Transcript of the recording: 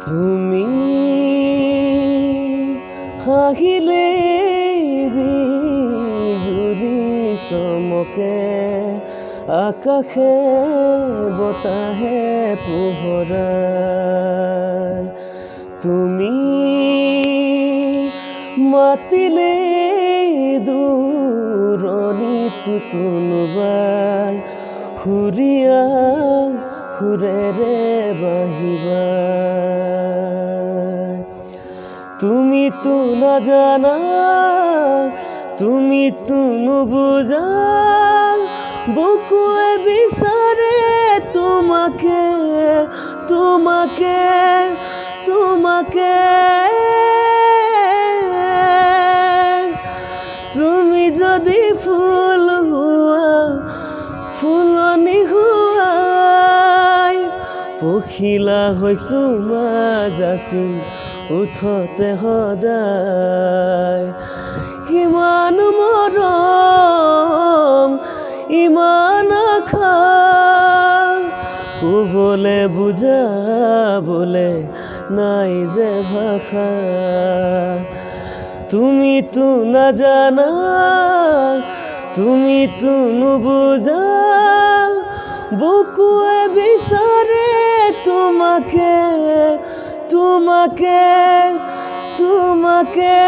তুমি হাহিলে বিজুলি চমকে আকাশে বতাহে পোহৰাই তুমি মাতিলে দূৰণিত কোনোবাই সুৰীয়া সুৰেৰে বাহিবা তুমিতো নাজানা তুমিতো নুবুজা বুকুৱে বিচাৰে তোমাকে তোমাকে তোমাকে তুমি যদি ফুল হোৱা ফুলনি হোৱাই পখিলা হৈছো মাজাচিম উঠতে সদায় ইমান মৰম ইমান আশা ক'বলে বুজাবলে নাই যে ভাষা তুমিতো নাজানা তুমিতো নুবুজা বুকুৱে বিচাৰে তোমাকে তোমাকে তোমাকে